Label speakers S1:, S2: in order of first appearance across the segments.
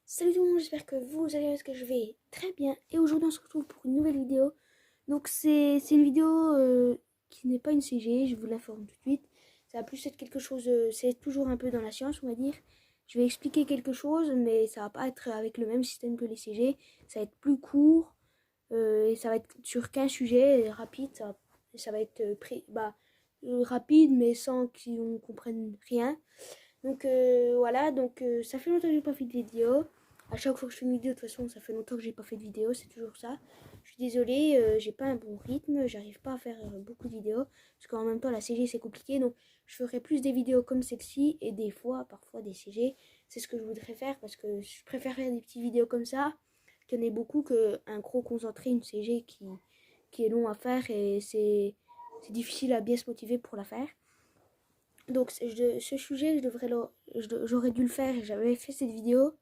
S1: Salut tout le monde, j'espère que vous allez bien, que je vais très bien. Et aujourd'hui on se retrouve pour une nouvelle vidéo. Donc c'est une vidéo qui n'est pas une CG, je vous l'informe tout de suite. Ça va plus être quelque chose, c'est toujours un peu dans la science on va dire. Je vais expliquer quelque chose mais ça va pas être avec le même système que les CG. Ça va être plus court et ça va être sur qu'un sujet rapide. Ça va être rapide mais sans qu'on comprenne rien. Donc voilà, donc ça fait longtemps que j'ai pas fait de vidéo. À chaque fois que je fais une vidéo, de toute façon, ça fait longtemps que j'ai pas fait de vidéo, c'est toujours ça. Je suis désolée, j'ai pas un bon rythme, j'arrive pas à faire beaucoup de vidéos. Parce qu'en même temps, la CG c'est compliqué, donc je ferai plus des vidéos comme celle-ci et des fois, parfois des CG. C'est ce que je voudrais faire parce que je préfère faire des petites vidéos comme ça, qu'il y en ait beaucoup, qu'un gros concentré, une CG qui est long à faire et c'est difficile à bien se motiver pour la faire. Donc ce sujet, j'aurais dû le faire. J'avais fait cette vidéo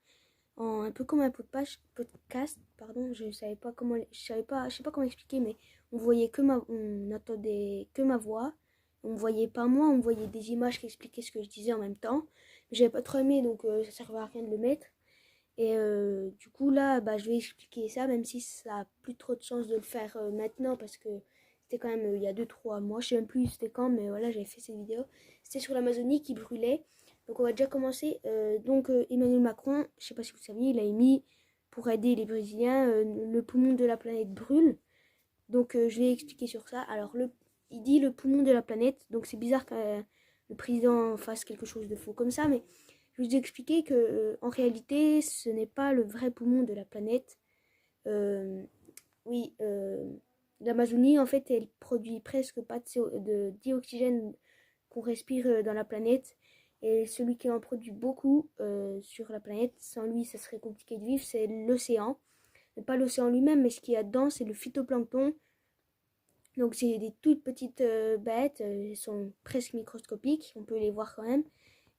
S1: un peu comme un podcast, pardon. Je savais pas comment, je sais pas comment expliquer, mais on entendait que ma voix. On voyait pas moi, on voyait des images qui expliquaient ce que je disais en même temps. Mais j'avais pas trop aimé, donc ça servait à rien de le mettre. Et du coup là, bah, je vais expliquer ça, même si ça a plus trop de sens de le faire maintenant parce que c'était quand même il y a 2 3 mois, je sais même plus c'était quand, mais voilà, j'avais fait cette vidéo. C'était sur l'Amazonie qui brûlait. Donc on va déjà commencer. Emmanuel Macron, je sais pas si vous saviez, il a émis pour aider les Brésiliens, le poumon de la planète brûle. Donc je vais expliquer sur ça. Alors il dit le poumon de la planète, donc c'est bizarre que le président fasse quelque chose de faux comme ça, mais je vais vous expliquer que en réalité ce n'est pas le vrai poumon de la planète. Euh, oui, l'Amazonie en fait elle produit presque pas de dioxygène qu'on respire dans la planète. Et celui qui en produit beaucoup sur la planète, sans lui ça serait compliqué de vivre, c'est l'océan. Mais pas l'océan lui-même, mais ce qu'il y a dedans, c'est le phytoplancton. Donc c'est des toutes petites bêtes, elles sont presque microscopiques, on peut les voir quand même.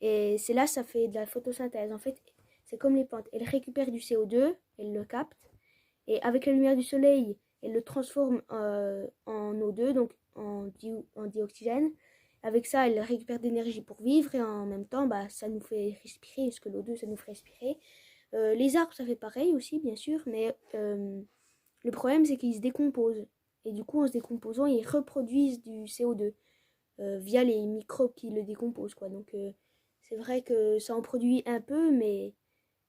S1: Et c'est là, ça fait de la photosynthèse. En fait, c'est comme les plantes. Elles récupèrent du CO2, elles le captent, et avec la lumière du soleil, elles le transforment en O2, donc en dioxygène. Avec ça, elles récupèrent de l'énergie pour vivre, et en même temps, bah, ça nous fait respirer, parce que l'O2, ça nous fait respirer. Les arbres, ça fait pareil aussi, bien sûr, mais le problème, c'est qu'ils se décomposent. Et du coup, en se décomposant, ils reproduisent du CO2 via les microbes qui le décomposent, quoi. Donc, c'est vrai que ça en produit un peu, mais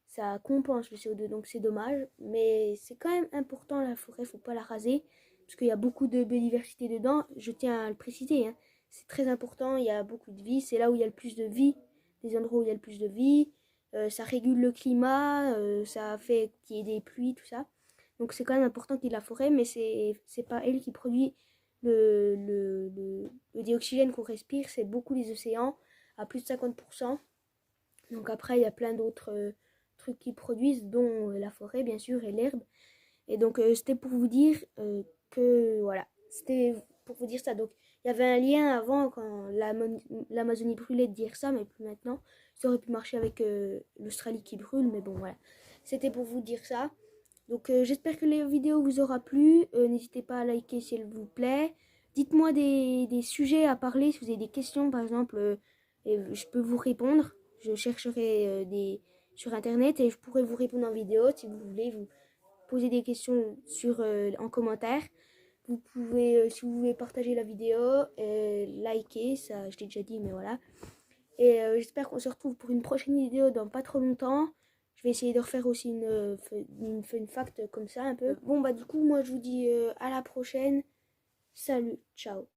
S1: ça compense le CO2, donc c'est dommage. Mais c'est quand même important, la forêt, faut pas la raser, parce qu'il y a beaucoup de biodiversité dedans. Je tiens à le préciser, hein. C'est très important, il y a beaucoup de vie. C'est là où il y a le plus de vie, des endroits où il y a le plus de vie. Ça régule le climat, ça fait qu'il y ait des pluies, tout ça. Donc c'est quand même important qu'il y ait de la forêt, mais c'est pas elle qui produit le dioxygène qu'on respire, c'est beaucoup les océans, à plus de 50%. Donc après, il y a plein d'autres trucs qui produisent, dont la forêt, bien sûr, et l'herbe. Et donc c'était pour vous dire que, voilà, c'était pour vous dire ça. Donc il y avait un lien avant, quand l'Amazonie brûlait, de dire ça, mais plus maintenant. Ça aurait pu marcher avec l'Australie qui brûle, mais bon, voilà. C'était pour vous dire ça. Donc j'espère que la vidéo vous aura plu. N'hésitez pas à liker s'il vous plaît. Dites-moi des sujets à parler, si vous avez des questions par exemple, et je peux vous répondre. Je chercherai sur internet et je pourrai vous répondre en vidéo si vous voulez vous poser des questions en commentaire. Vous pouvez, si vous voulez, partager la vidéo, liker, ça je l'ai déjà dit, mais voilà. Et j'espère qu'on se retrouve pour une prochaine vidéo dans pas trop longtemps. Je vais essayer de refaire aussi une fact comme ça un peu. Bon bah du coup moi je vous dis à la prochaine. Salut, ciao.